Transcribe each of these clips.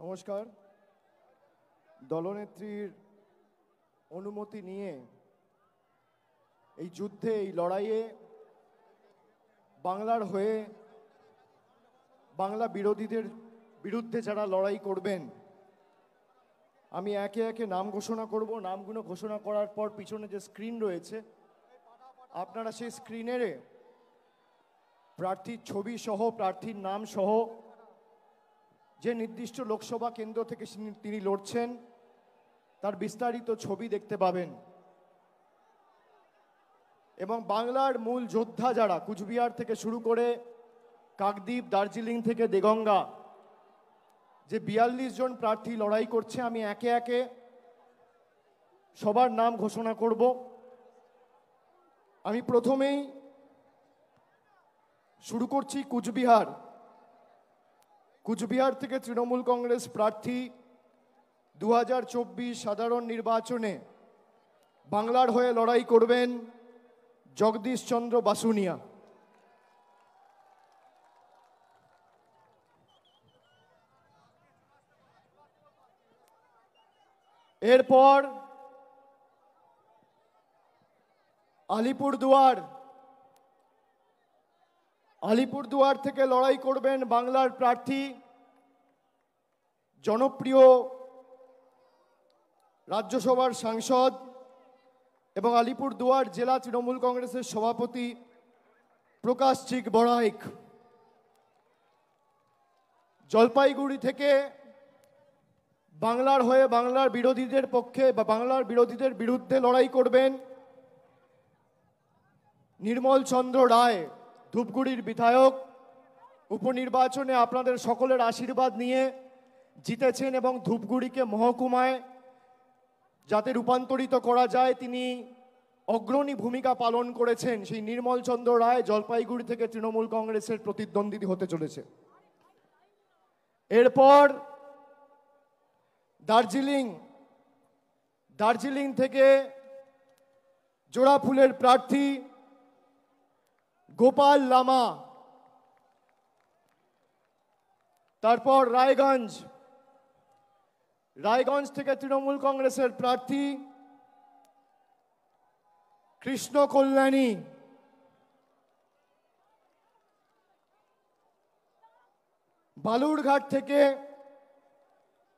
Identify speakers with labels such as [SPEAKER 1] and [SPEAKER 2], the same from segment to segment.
[SPEAKER 1] নমস্কার। দলনেত্রীর অনুমতি নিয়ে এই যুদ্ধে, এই লড়াইয়ে বাংলার হয়ে বাংলা বিরোধীদের বিরুদ্ধে যারা লড়াই করবেন, আমি একে একে নাম ঘোষণা করব। নামগুলো ঘোষণা করার পর পিছনে যে স্ক্রিন রয়েছে, আপনারা সেই স্ক্রিনের প্রার্থীর ছবি সহ, প্রার্থীর নাম সহ, যে নির্দিষ্ট লোকসভা কেন্দ্র থেকে তিনি লড়ছেন তার বিস্তারিত ছবি দেখতে পাবেন। এবং বাংলার মূল যোদ্ধা যারা, কুচবিহার থেকে শুরু করে কাকদ্বীপ, দার্জিলিং থেকে দেগঙ্গা, যে 42 জন প্রার্থী লড়াই করছে, আমি একে একে সবার নাম ঘোষণা করব। আমি প্রথমেই শুরু করছি কুচবিহার। কুচবিহার থেকে তৃণমূল কংগ্রেস প্রার্থী 2024 সাধারণ নির্বাচনে বাংলার হয়ে লড়াই করবেন জগদীশ চন্দ্র বাসুনিয়া। এরপর আলিপুরদুয়ার থেকে লড়াই করবেন বাংলার প্রার্থী, জনপ্রিয় রাজ্যসভার সাংসদ এবং আলিপুরদুয়ার জেলা তৃণমূল কংগ্রেসের সভাপতি প্রকাশ চিক বড়াইক। জলপাইগুড়ি থেকে বাংলার হয়ে বাংলার বিরোধীদের পক্ষে বা বাংলার বিরোধীদের বিরুদ্ধে লড়াই করবেন নির্মল চন্দ্র রায়, ধূপগুড়ির বিধায়ক। উপনির্বাচনে আপনাদের সকলের আশীর্বাদ নিয়ে জিতেছেন এবং ধূপগুড়িকে মহকুমায় যাতে রূপান্তরিত করা যায় তিনি অগ্রণী ভূমিকা পালন করেছেন। সেই নির্মল চন্দ্র রায় জলপাইগুড়ি থেকে তৃণমূল কংগ্রেসের প্রতিদ্বন্দ্বী হতে চলেছে। এরপর দার্জিলিং থেকে জোড়াফুলের প্রার্থী গোপাল লামা। তারপর রায়গঞ্জ থেকে তৃণমূল কংগ্রেসের প্রার্থী কৃষ্ণ কল্যাণী। বালুরঘাট থেকে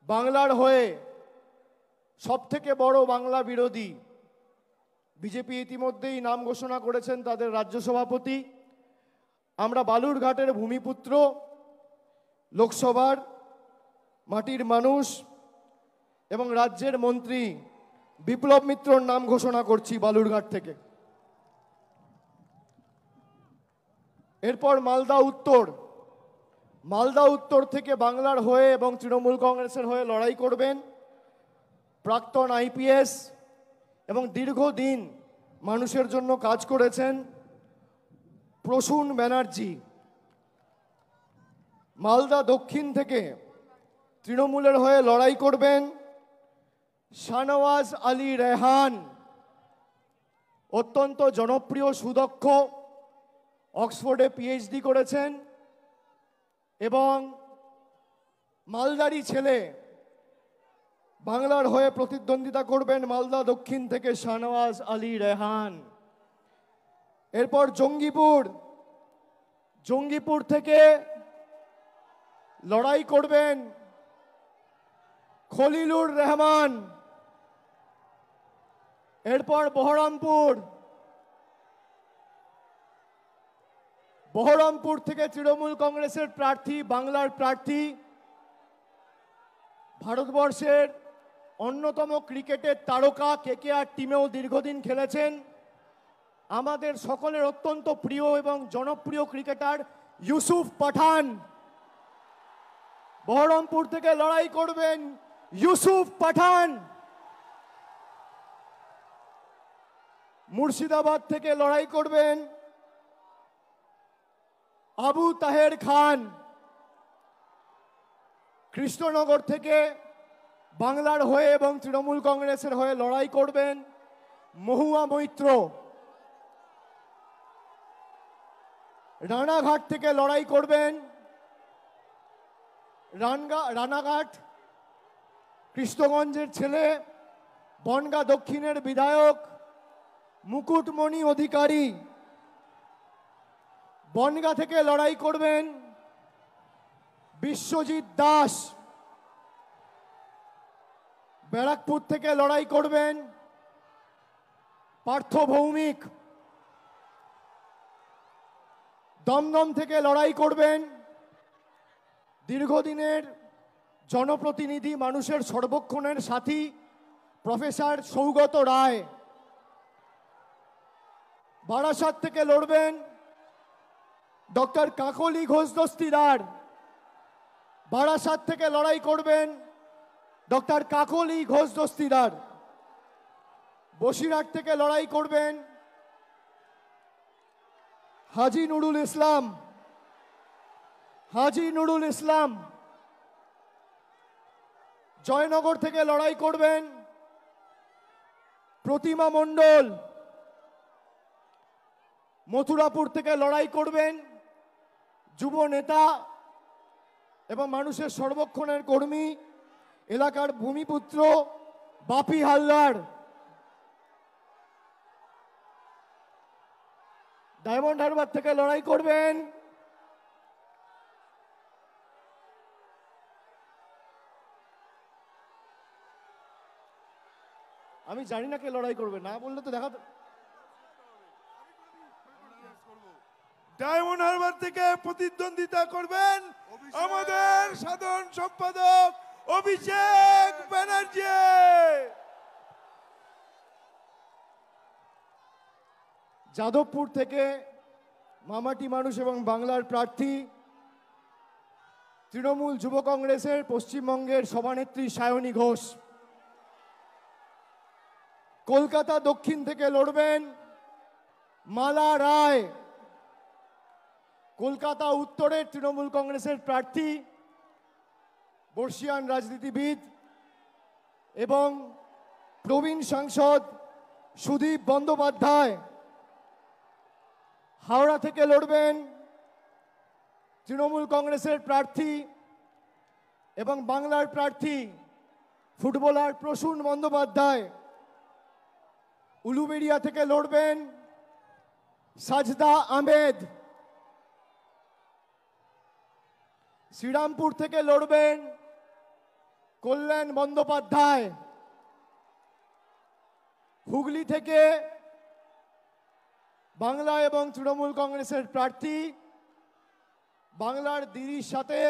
[SPEAKER 1] বাংলার হয়ে সবথেকে বড় বাংলা বিরোধী, বিজেপি ইতিমধ্যেই নাম ঘোষণা করেছেন তাদের রাজ্য সভাপতি। আমরা বালুরঘাটের ভূমিপুত্র, লোকসভার মাটির মানুষ এবং রাজ্যের মন্ত্রী বিপ্লব মিত্রর নাম ঘোষণা করছি বালুরঘাট থেকে। এরপর মালদা উত্তর থেকে বাংলার হয়ে এবং তৃণমূল কংগ্রেসের হয়ে লড়াই করবেন প্রাক্তন আইপিএস এবং দীর্ঘদিন মানুষের জন্য কাজ করেছেন প্রসূন ব্যানার্জি। মালদা দক্ষিণ থেকে তৃণমূলের হয়ে লড়াই করবেন শাহনওয়াজ আলী রেহান, অত্যন্ত জনপ্রিয়, সুদক্ষ, অক্সফোর্ডে পিএইচডি করেছেন এবং মালদারি ছেলে। বাংলার হয়ে প্রতিদ্বন্দ্বিতা করবেন মালদা দক্ষিণ থেকে শাহনওয়াজ আলী রেহান। এরপর জঙ্গিপুর থেকে লড়াই করবেন খলিলুর রহমান। এরপর বহরমপুর থেকে তৃণমূল কংগ্রেসের প্রার্থী, বাংলার প্রার্থী, ভারতবর্ষের অন্যতম ক্রিকেটের তারকা, কেকেআর টিমেও দীর্ঘদিন খেলেছেন, আমাদের সকলের অত্যন্ত প্রিয় এবং জনপ্রিয় ক্রিকেটার ইউসুফ পাঠান। বহরমপুর থেকে লড়াই করবেন ইউসুফ পাঠান। মুর্শিদাবাদ থেকে লড়াই করবেন আবু তাহের খান। কৃষ্ণনগর থেকে বাংলার হয়ে এবং তৃণমূল কংগ্রেসের হয়ে লড়াই করবেন মহুয়া মৈত্র। রানাঘাট থেকে লড়াই করবেন রানাঘাট কৃষ্ণগঞ্জের ছেলে, বনগাঁ দক্ষিণের বিধায়ক মুকুটমণি অধিকারী। বনগাঁ থেকে লড়াই করবেন বিশ্বজিৎ দাস। ব্যারাকপুর থেকে লড়াই করবেন পার্থ ভৌমিক। দমদম থেকে লড়াই করবেন দীর্ঘদিনের জনপ্রতিনিধি, মানুষের সর্বক্ষণের সাথী প্রফেসর সৌগত রায়। বারাসাত থেকে লড়বেন ডক্টর কাকলি ঘোষ দস্তিদার। বারাসাত থেকে লড়াই করবেন ডক্টর কাকলি ঘোষ দস্তিদার। বসিরহাট থেকে লড়াই করবেন হাজি নুরুল ইসলাম। হাজি নুরুল ইসলাম। জয়নগর থেকে লড়াই করবেন প্রতিমা মণ্ডল। মথুরাপুর থেকে লড়াই করবেন যুব নেতা এবং মানুষের সর্বক্ষণের কর্মী, এলাকার ভূমিপুত্র বাপি হালদার। ডায়মন্ড হারবার থেকে লড়াই করবেন আমি জানি না কে লড়াই করবে, না বললে তো দেখা।
[SPEAKER 2] ডায়মন্ড হারবার থেকে প্রতিদ্বন্দ্বিতা করবেন আমাদের সাধারণ সম্পাদক অভিষেক ব্যানার্জি।
[SPEAKER 1] যাদবপুর থেকে মামাটি মানুষ এবং বাংলার প্রার্থী তৃণমূল যুব কংগ্রেসের পশ্চিমবঙ্গের সভানেত্রী সায়নী ঘোষ। কলকাতা দক্ষিণ থেকে লড়বেন মালা রায়। কলকাতা উত্তরের তৃণমূল কংগ্রেসের প্রার্থী, বর্ষিয়ান রাজনীতিবিদ এবং প্রবীণ সাংসদ সুদীপ বন্দ্যোপাধ্যায়। হাওড়া থেকে লড়বেন তৃণমূল কংগ্রেসের প্রার্থী এবং বাংলার প্রার্থী ফুটবলার প্রসূন বন্দ্যোপাধ্যায়। উলুবেড়িয়া থেকে লড়বেন সাজদা আহমেদ। শ্রীরামপুর থেকে লড়বেন কল্যাণ বন্দ্যোপাধ্যায়। হুগলি থেকে বাংলা এবং তৃণমূল কংগ্রেসের প্রার্থী, বাংলার দিদির সাথে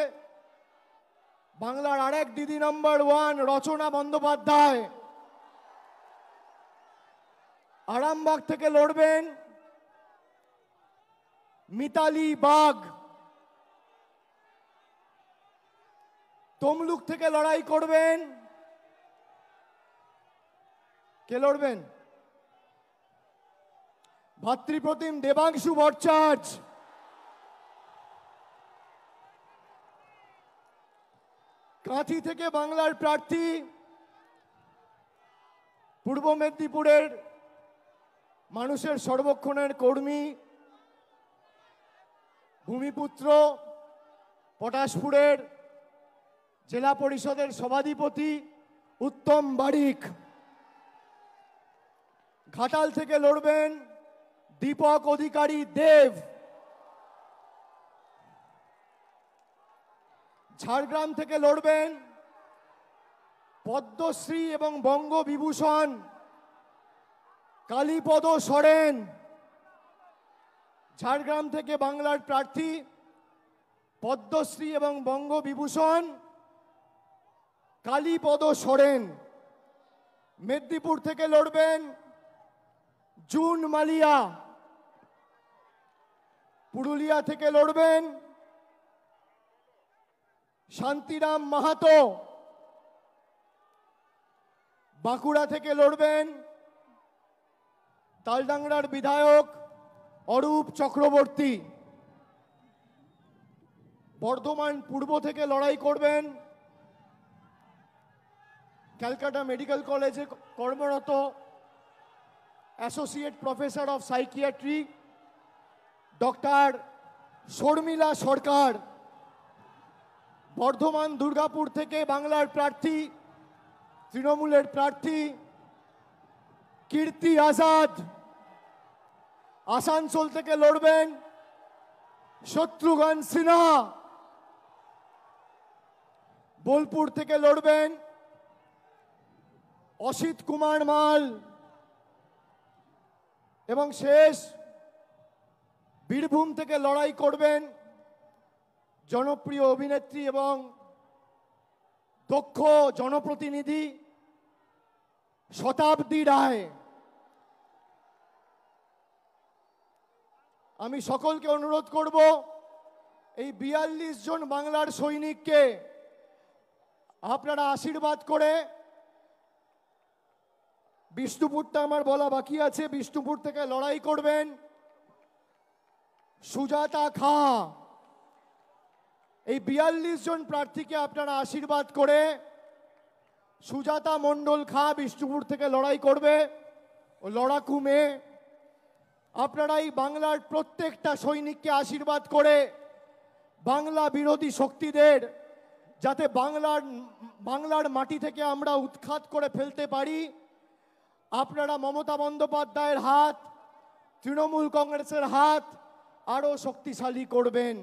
[SPEAKER 1] বাংলার আরেক দিদি নম্বর 1 রচনা বন্দ্যোপাধ্যায়। আরামবাগ থেকে লড়বেন মিতালি বাগ। তমলুক থেকে লড়াই করবেন, কে লড়বেন? ভাতৃপ্রতিম দেবাংশু ভট্টাচার্য। কাঁথি থেকে বাংলার প্রার্থী, পূর্ব মেদিনীপুরের মানুষের সর্বক্ষণের কর্মী, ভূমিপুত্র, পটাশপুরের জেলা পরিষদের সভাধিপতি উত্তম বারিক। ঘাটাল থেকে লড়বেন দীপক অধিকারী দেব। ঝাড়গ্রাম থেকে লড়বেন পদ্মশ্রী এবং বঙ্গবিভূষণ কালীপদ সরেন। ঝাড়গ্রাম থেকে বাংলার প্রার্থী, পদ্মশ্রী এবং বঙ্গবিভূষণ কালীপদ সরেন। মেদিনীপুর থেকে লড়বেন জুন মালিয়া। পুরুলিয়া থেকে লড়বেন শান্তিরাম মাহাতো। বাঁকুড়া থেকে লড়বেন তালডাংরার বিধায়ক অরূপ চক্রবর্তী। বর্ধমান পূর্ব থেকে লড়াই করবেন ক্যালকাটা মেডিকেল কলেজে কর্মরত associate professor of psychiatry doctor Sharmila Sarkar. Bardhaman Durgapur থেকে বাংলার প্রার্থী তৃণমূলের প্রার্থী কীর্তি আজাদ। আসানসোল থেকে লড়বেন শত্রুঘ্ন সিনহা। বোলপুর থেকে লড়বেন অসিত কুমার মাল। এবং শেষ বীরভূম থেকে লড়াই করবেন জনপ্রিয় অভিনেত্রী এবং দক্ষ জনপ্রতিনিধি শতাব্দী রায়। আমি সকলকে অনুরোধ করব এই ৪২ জন বাংলার সৈনিককে আপনারা আশীর্বাদ করে, বিষ্ণুপুরটা আমার বলা বাকি আছে, বিষ্ণুপুর থেকে লড়াই করবেন সুজাতা খা। এই ৪২ জন প্রার্থীকে আপনারা আশীর্বাদ করে সুজাতা মণ্ডল খা বিষ্ণুপুর থেকে লড়াই করবে। ও লড়াকু মেয়ে। আপনারা এই বাংলার প্রত্যেকটা সৈনিককে আশীর্বাদ করে বাংলা বিরোধী শক্তিদের যাতে বাংলার মাটি থেকে আমরা উৎখাত করে ফেলতে পারি, আপনারা মমতা বন্দ্যোপাধ্যায়ের হাত, তৃণমূল কংগ্রেসের হাত আরো শক্তিশালী করবেন।